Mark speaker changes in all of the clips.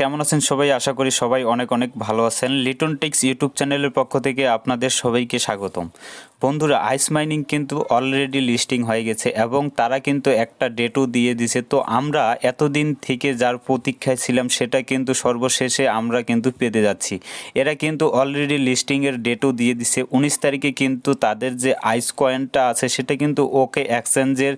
Speaker 1: কেমন আছেন সবাই? আশা করি সবাই অনেক অনেক ভালো আছেন। লিটন টেক্স ইউটিউব চ্যানেলের পক্ষ থেকে আপনাদের সবাইকে স্বাগতম। বন্ধুরা, আইস মাইনিং কিন্তু অলরেডি লিস্টিং হয়ে গেছে এবং তারা কিন্তু একটা ডেটও দিয়ে দিছে। তো আমরা এতদিন থেকে যার প্রতীক্ষায় ছিলাম সেটা কিন্তু সর্বশেষে আমরা কিন্তু পেতে যাচ্ছি। এরা কিন্তু অলরেডি লিস্টিংয়ের ডেটও দিয়ে দিছে। 19 তারিখে কিন্তু তাদের যে আইস কয়েনটা আছে সেটা কিন্তু ওকে এক্সচেঞ্জের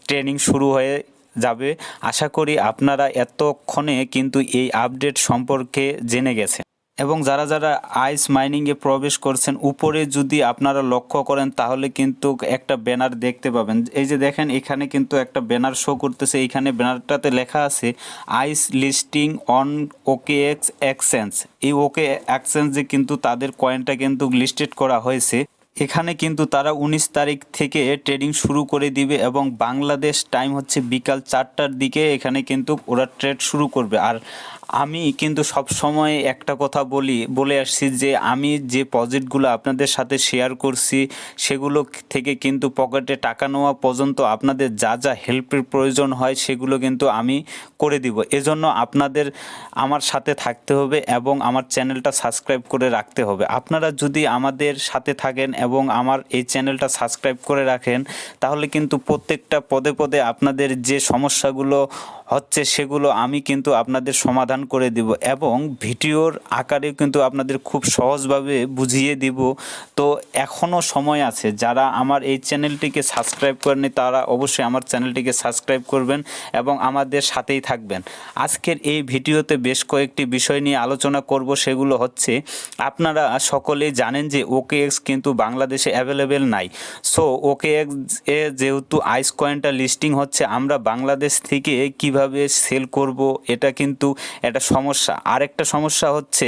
Speaker 1: ট্রেনিং শুরু হয়ে যাবে। আশা করি আপনারা এতক্ষণে কিন্তু এই আপডেট সম্পর্কে জেনে গেছেন এবং যারা যারা আইস মাইনিংয়ে প্রবেশ করছেন, উপরে যদি আপনারা লক্ষ্য করেন তাহলে কিন্তু একটা ব্যানার দেখতে পাবেন। এই যে দেখেন, এখানে কিন্তু একটা ব্যানার শো করতেছে। এইখানে ব্যানারটাতে লেখা আছে আইস লিস্টিং অন ওকেএক্স এক্সচেঞ্জ। এই ওকে এক্সচেঞ্জে কিন্তু তাদের কয়েনটা কিন্তু লিস্টেড করা হয়েছে। এখানে কিন্তু তারা 19 তারিখ থেকে ট্রেডিং শুরু করে দিবে এবং বাংলাদেশ টাইম হচ্ছে বিকাল 4টার দিকে এখানে কিন্তু ওরা ট্রেড শুরু করবে। আর আমি কিন্তু সব সময় একটা কথা বলে আসছি যে আমি যে প্রজেক্টগুলো আপনাদের সাথে শেয়ার করছি সেগুলো থেকে কিন্তু পকেটে টাকা নেওয়া পর্যন্ত আপনাদের যা যা হেল্পের প্রয়োজন হয় সেগুলো কিন্তু আমি করে দিব। এজন্য আপনাদের আমার সাথে থাকতে হবে এবং আমার চ্যানেলটা সাবস্ক্রাইব করে রাখতে হবে। আপনারা যদি আমাদের সাথে থাকেন এবং আমার এই চ্যানেলটা সাবস্ক্রাইব করে রাখেন তাহলে কিন্তু প্রত্যেকটা পদে পদে আপনাদের যে সমস্যাগুলো হচ্ছে সেগুলো আমি কিন্তু আপনাদের সমাধান করে দিব এবং ভিডিওর আকারে কিন্তু আপনাদের খুব সহজভাবে বুঝিয়ে দিব। তো এখনও সময় আছে, যারা আমার এই চ্যানেলটিকে সাবস্ক্রাইব করেনি তারা অবশ্যই আমার চ্যানেলটিকে সাবস্ক্রাইব করবেন এবং আমাদের সাথেই থাকবেন। আজকের এই ভিডিওতে বেশ কয়েকটি বিষয় নিয়ে আলোচনা করব। সেগুলো হচ্ছে, আপনারা সকলেই জানেন যে ওকেএক্স কিন্তু বাংলাদেশে অ্যাভেলেবেল নাই। সো ওকেএক্স এ যেহেতু আইস কয়েনটা লিস্টিং হচ্ছে, আমরা বাংলাদেশ থেকে কিভাবে সেল করব এটা কিন্তু একটা সমস্যা। আরেকটা সমস্যা হচ্ছে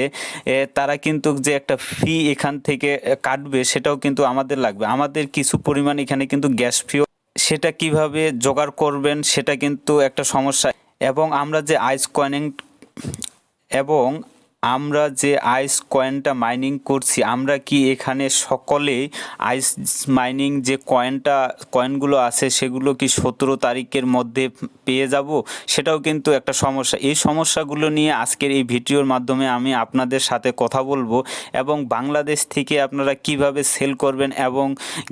Speaker 1: তারা কিন্তু যে একটা ফি এখান থেকে কাটবে সেটাও কিন্তু আমাদের লাগবে। আমাদের কিছু পরিমাণ এখানে কিন্তু গ্যাস ফিও, সেটা কিভাবে জোগাড় করবেন সেটা কিন্তু একটা সমস্যা। এবং আমরা যে আইস কয়েনটা মাইনিং করছি, আমরা কি এখানে সকলে আইস মাইনিং যে কয়েনগুলো আছে সেগুলো কি 17 তারিখের মধ্যে পেয়ে যাব? সেটাও কিন্তু একটা সমস্যা। এই সমস্যাগুলো নিয়ে আজকের এই ভিডিওর মাধ্যমে আমি আপনাদের সাথে কথা বলবো এবং বাংলাদেশ থেকে আপনারা কিভাবে সেল করবেন এবং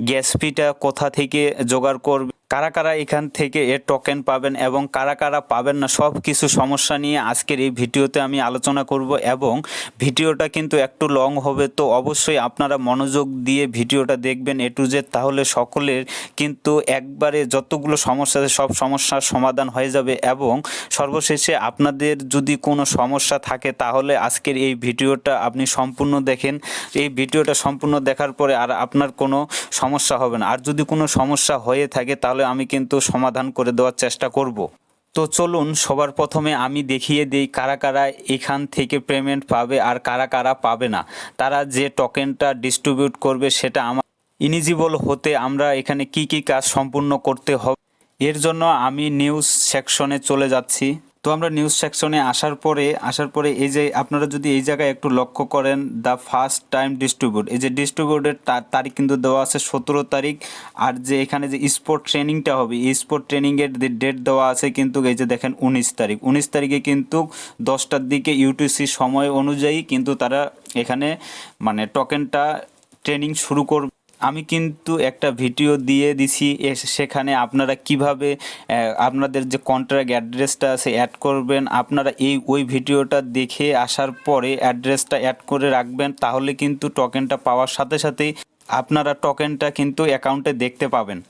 Speaker 1: গ্যাস ফিটা কোথা থেকে জোগাড় করবেন, কারা কারা এখান থেকে এর টোকেন পাবেন এবং কারা কারা পাবেন না, সব কিছু সমস্যা নিয়ে আজকের এই ভিডিওতে আমি আলোচনা করব। এবং ভিডিওটা কিন্তু একটু লং হবে, তো অবশ্যই আপনারা মনোযোগ দিয়ে ভিডিওটা দেখবেন এ টু জেড, তাহলে সকলের কিন্তু একবারে যতগুলো সমস্যা আছে সব সমস্যার সমাধান হয়ে যাবে। এবং সর্বশেষে আপনাদের যদি কোনো সমস্যা থাকে তাহলে আজকের এই ভিডিওটা আপনি সম্পূর্ণ দেখেন। এই ভিডিওটা সম্পূর্ণ দেখার পরে আর আপনার কোনো সমস্যা হবে না। আর যদি কোনো সমস্যা হয়ে থাকে তাহলে আমি কিন্তু সমাধান করে দেওয়ার চেষ্টা করব। তো চলুন সবার প্রথমে আমি দেখিয়ে দিই কারা কারা এখান থেকে পেমেন্ট পাবে আর কারা কারা পাবে না। তারা যে টোকেনটা ডিস্ট্রিবিউট করবে সেটা আমার ইলিজিবল হতে আমরা এখানে কি কি কাজ সম্পূর্ণ করতে হবে, এর জন্য আমি নিউজ সেকশনে চলে যাচ্ছি। তো আমরা নিউজ সেকশনে আসার পরে এই যে আপনারা যদি এই জায়গায় একটু লক্ষ্য করেন, দ্য ফার্স্ট টাইম ডিস্ট্রিবিউট, এই যে ডিস্ট্রিবিউটের তারিখ কিন্তু দেওয়া আছে 17 তারিখ। আর যে এখানে যে স্পোর্ট ট্রেনিংটা হবে, এই স্পোর্ট ট্রেনিংয়ের ডেট দেওয়া আছে কিন্তু এই যে দেখেন 19 তারিখ। 19 তারিখে কিন্তু 10টার দিকে ইউটিসি সময় অনুযায়ী কিন্তু তারা এখানে মানে টোকেনটা ট্রেনিং শুরু করবে। আমি কিন্তু একটা ভিডিও দিয়ে দিছি, সেখানে আপনারা কিভাবে আপনাদের যে কন্ট্রাক্ট অ্যাড্রেসটা আছে অ্যাড করবেন। আপনারা ওই ভিডিওটা দেখে আসার পরে অ্যাড্রেসটা অ্যাড করে রাখবেন, তাহলে কিন্তু টোকেনটা পাওয়ার সাথে সাথেই আপনারা টোকেনটা কিন্তু অ্যাকাউন্টে দেখতে পাবেন।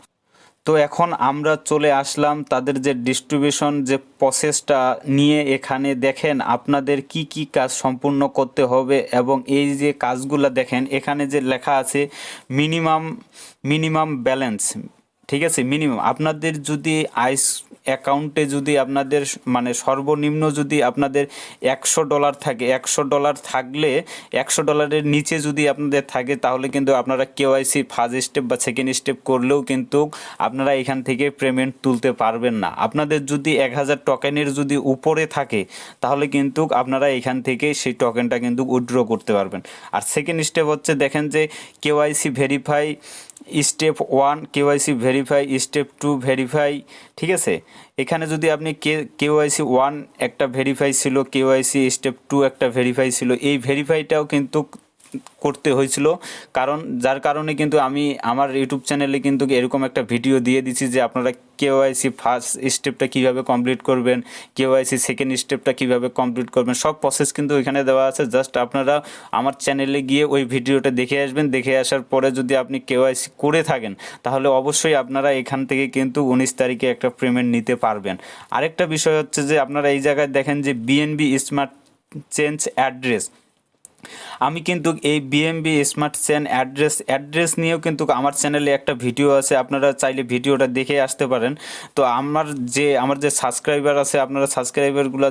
Speaker 1: তো এখন আমরা চলে আসলাম তাদের যে ডিস্ট্রিবিউশন যে প্রসেসটা নিয়ে। এখানে দেখেন আপনাদের কি কি কাজ সম্পূর্ণ করতে হবে এবং এই যে কাজগুলো দেখেন এখানে যে লেখা আছে মিনিমাম ব্যালেন্স, ঠিক আছে। মিনিমাম আপনাদের যদি আইস অ্যাকাউন্টে যদি আপনাদের মানে সর্বনিম্ন যদি আপনাদের $100 থাকে, $100 থাকলে $100 নিচে যদি আপনাদের থাকে তাহলে কিন্তু আপনারা কেওয়াইসি ফার্স্ট স্টেপ বা সেকেন্ড স্টেপ করলেও কিন্তু আপনারা এখান থেকে পেমেন্ট তুলতে পারবেন না। আপনাদের যদি 1000 টোকেনের যদি উপরে থাকে তাহলে কিন্তু আপনারা এখান থেকে সেই টোকেনটা কিন্তু উইথড্র করতে পারবেন। আর সেকেন্ড স্টেপ হচ্ছে দেখেন যে KYC verify step 1, KYC verify step 2 verify, ঠিক আছে। এখানে যদি আপনি কেওয়াইসি 1 একটা ভেরিফাই ছিল, কেওয়াইসি স্টেপ 2 একটা ভেরিফাই ছিল, এই ভেরিফাইটাও কিন্তু করতে হয়েছিল। কারণ যার কারণে কিন্তু আমি আমার ইউটিউব চ্যানেলে কিন্তু এরকম একটা ভিডিও দিয়ে দিচ্ছি যে আপনারা কেওয়াইসি ফার্স্ট স্টেপটা কীভাবে কমপ্লিট করবেন, কেওয়াইসি সেকেন্ড স্টেপটা কীভাবে কমপ্লিট করবেন, সব প্রসেস কিন্তু এখানে দেওয়া আছে। জাস্ট আপনারা আমার চ্যানেলে গিয়ে ওই ভিডিওটা দেখে আসবেন। দেখে আসার পরে যদি আপনি কেওয়াইসি করে থাকেন তাহলে অবশ্যই আপনারা এখান থেকে কিন্তু 19 তারিখে একটা পেমেন্ট নিতে পারবেন। আরেকটা বিষয় হচ্ছে যে আপনারা এই জায়গায় দেখেন যে বিএনবি স্মার্ট চেঞ্জ অ্যাড্রেস, আমি কিন্তু এই বিএমবি স্মার্ট চেন অ্যাড্রেস নিয়েও কিন্তু আমার চ্যানেলে একটা ভিডিও আছে, আপনারা চাইলে ভিডিওটা দেখে আসতে পারেন। তো আমার যে সাবস্ক্রাইবার আছে, আপনারা সাবস্ক্রাইবারগুলো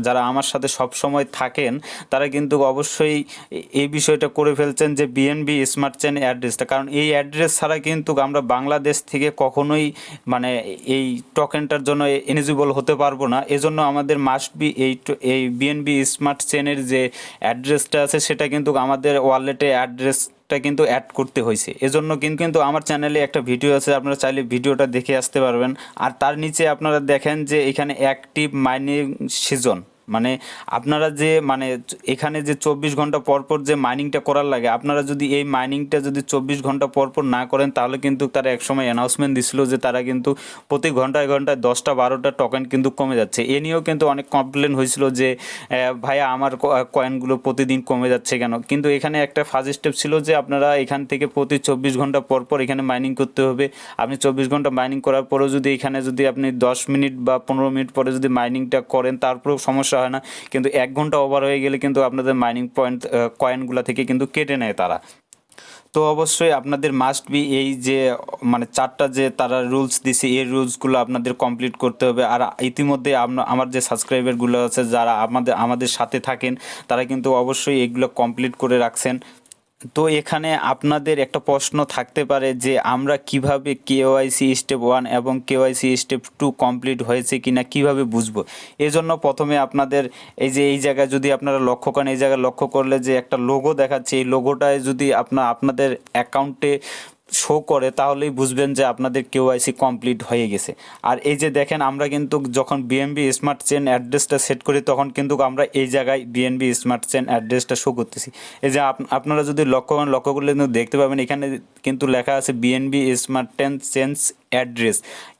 Speaker 1: যারা আমার সাথে সব সময় থাকেন তারা কিন্তু অবশ্যই এই বিষয়টা করে ফেলছেন যে বিএনবি স্মার্ট চেন অ্যাড্রেসটা, কারণ এই অ্যাড্রেস ছাড়া কিন্তু আমরা বাংলাদেশ থেকে কখনোই মানে এই টোকেনটার জন্য এলিজিবল হতে পারবো না। এজন্য আমাদের মাস্ট বি এই বিএনবি স্মার্ট চেনের যে অ্যাড্রেসটা আছে সেটা কিন্তু আমাদের ওয়ালেটে অ্যাড্রেসটা কিন্তু অ্যাড করতে হয়েছে। এজন্য কিন্তু আমার চ্যানেলে একটা ভিডিও আছে, আপনারা চাইলে ভিডিওটা দেখে আসতে পারবেন। আর তার নিচে আপনারা দেখেন যে এখানে অ্যাক্টিভ মাইনিং সিজন, মানে আপনারা যে এখানে যে 24 ঘন্টা পরপর যে মাইনিংটা করার লাগে, আপনারা যদি এই মাইনিংটা যদি 24 ঘন্টা পরপর না করেন তাহলে কিন্তু তারা একসময় অ্যানাউন্সমেন্ট দিছিল যে তারা কিন্তু প্রতি ঘন্টায় ঘন্টায় 10টা-12টা টোকেন কিন্তু কমে যাচ্ছে। এ নিয়েও কিন্তু অনেক কমপ্লেন হয়েছিল যে ভাইয়া আমার কয়েনগুলো প্রতিদিন কমে যাচ্ছে কেন। কিন্তু এখানে একটা ফার্স্ট স্টেপ ছিল যে আপনারা এখান থেকে প্রতি 24 ঘন্টা পরপর এখানে মাইনিং করতে হবে। আপনি 24 ঘন্টা মাইনিং করার পরেও যদি এখানে যদি আপনি 10 মিনিট বা 15 মিনিট পরে যদি মাইনিংটা করেন তারপরেও সমস্যা হয় না, কিন্তু 1 ঘন্টা ওভার হয়ে গেলে কিন্তু আপনাদের মাইনিং পয়েন্ট কয়েনগুলো থেকে কিন্তু কেটে নেয় তারা। তো অবশ্যই আপনাদের মাস্ট বি এই যে 4টা যে তারা রুলস দিছে এই রুলসগুলো আপনাদের কমপ্লিট করতে হবে। আর ইতিমধ্যে আমার যে সাবস্ক্রাইবারগুলো আছে যারা আমাদের সাথে থাকেন তারা কিন্তু অবশ্যই এগুলো কমপ্লিট করে রাখছেন। তো এখানে আপনাদের একটা প্রশ্ন থাকতে পারে যে আমরা কিভাবে কেওয়াইসি স্টেপ 1 এবং কেওয়াইসি স্টেপ 2 কমপ্লিট হয়েছে কিনা কিভাবে বুঝবো। এজন্য প্রথমে আপনাদের এই জায়গায় যদি আপনারা লক্ষ্য করেন, এই জায়গায় লক্ষ্য করলে যে একটা লোগো দেখাচ্ছে, এই লোগোটায় যদি আপনাদের অ্যাকাউন্টে শো করে তাহলেই বুঝবেন যে আপনাদের কেওয়াইসি কমপ্লিট হয়ে গেছে। আর এই যে দেখেন আমরা কিন্তু যখন বিএনবি স্মার্ট চেন অ্যাড্রেসটা সেট করি তখন কিন্তু আমরা এই জায়গায় বিএনবি স্মার্ট চেন অ্যাড্রেসটা শো করতেছি। এই যে আপনারা যদি লক্ষ্য করলে কিন্তু দেখতে পাবেন এখানে কিন্তু লেখা আছে বিএনবি স্মার্ট চেঞ্জ অ্যাড্রেস।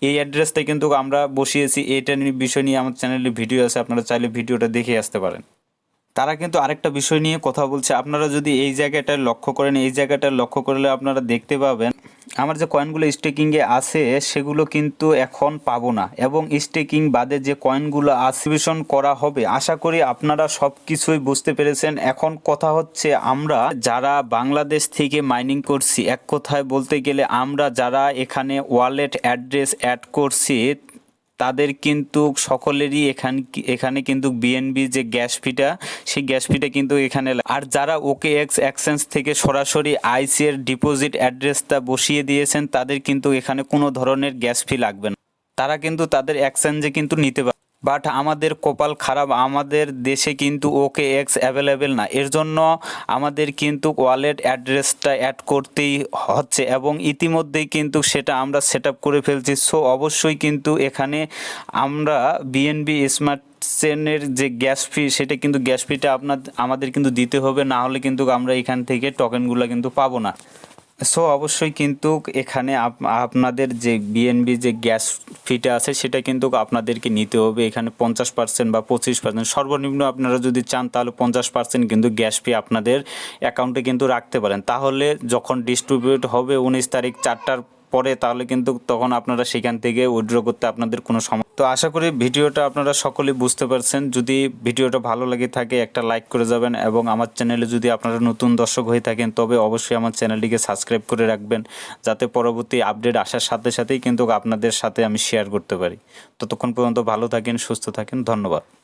Speaker 1: এই অ্যাড্রেসটা কিন্তু আমরা বসিয়েছি, এইটা নিয়ে বিষয় নিয়ে আমার চ্যানেলে ভিডিও আছে, আপনারা চাইলে ভিডিওটা দেখে আসতে পারেন। তারা কিন্তু আরেকটা বিষয় নিয়ে কথা বলছে, আপনারা যদি এই জায়গাটা লক্ষ্য করেন, এই জায়গাটা লক্ষ্য করলে আপনারা দেখতে পাবেন আমার যে কয়েনগুলো স্টেকিংয়ে আছে সেগুলো কিন্তু এখন পাবো না, এবং স্টেকিং বাদে যে কয়েনগুলো ডিস্ট্রিবিউশন করা হবে। আশা করি আপনারা সব কিছুই বুঝতে পেরেছেন। এখন কথা হচ্ছে আমরা যারা বাংলাদেশ থেকে মাইনিং করছি, এক কথায় বলতে গেলে আমরা যারা এখানে ওয়ালেট অ্যাড্রেস অ্যাড করছি তাদের কিন্তু সকলেরই এখানে কিন্তু বিএনবি যে গ্যাস ফিটা, সেই গ্যাস ফিটা কিন্তু এখানে। আর যারা OKX এক্সচেঞ্জ থেকে সরাসরি আইসি এর ডিপোজিট অ্যাড্রেসটা বসিয়ে দিয়েছেন তাদের কিন্তু এখানে কোনো ধরনের গ্যাস ফি লাগবে না, তারা কিন্তু তাদের এক্সচেঞ্জে কিন্তু নিতে পারে। বাট আমাদের কপাল খারাপ, আমাদের দেশে কিন্তু OKX অ্যাভেলেবেল না, এর জন্য আমাদের কিন্তু ওয়ালেট অ্যাড্রেসটা অ্যাড করতেই হচ্ছে, এবং ইতিমধ্যেই কিন্তু সেটা আমরা সেট আপ করে ফেলছি। সো অবশ্যই কিন্তু এখানে আমরা বিএনবি স্মার্ট চেনের যে গ্যাস ফি, সেটা কিন্তু গ্যাস ফিটা আমাদের কিন্তু দিতে হবে, না হলে কিন্তু আমরা এখান থেকে টোকেনগুলো কিন্তু পাবো না। সো অবশ্যই কিন্তু এখানে আপনাদের যে বিএনবি যে গ্যাস ফিটা আছে সেটা কিন্তু আপনাদেরকে নিতে হবে। এখানে 50% বা 25% সর্বনিম্ন আপনারা যদি চান তাহলে 50% কিন্তু গ্যাস ফি আপনাদের অ্যাকাউন্টে কিন্তু রাখতে পারেন। তাহলে যখন ডিস্ট্রিবিউট হবে 19 তারিখ 4টার পরে, তাহলে কিন্তু তখন আপনারা সেখান থেকে উইথড্র করতে আপনাদের কোনো সমস্যা। তো আশা করি ভিডিওটা আপনারা সকলেই বুঝতে পারছেন। যদি ভিডিওটা ভালো লাগে থাকে একটা লাইক করে যাবেন, এবং আমার চ্যানেলে যদি আপনারা নতুন দর্শক হয়ে থাকেন তবে অবশ্যই আমার চ্যানেলটিকে সাবস্ক্রাইব করে রাখবেন, যাতে পরবর্তী আপডেট আসার সাথে সাথেই কিন্তু আপনাদের সাথে আমি শেয়ার করতে পারি। ততক্ষণ পর্যন্ত ভালো থাকেন, সুস্থ থাকেন, ধন্যবাদ।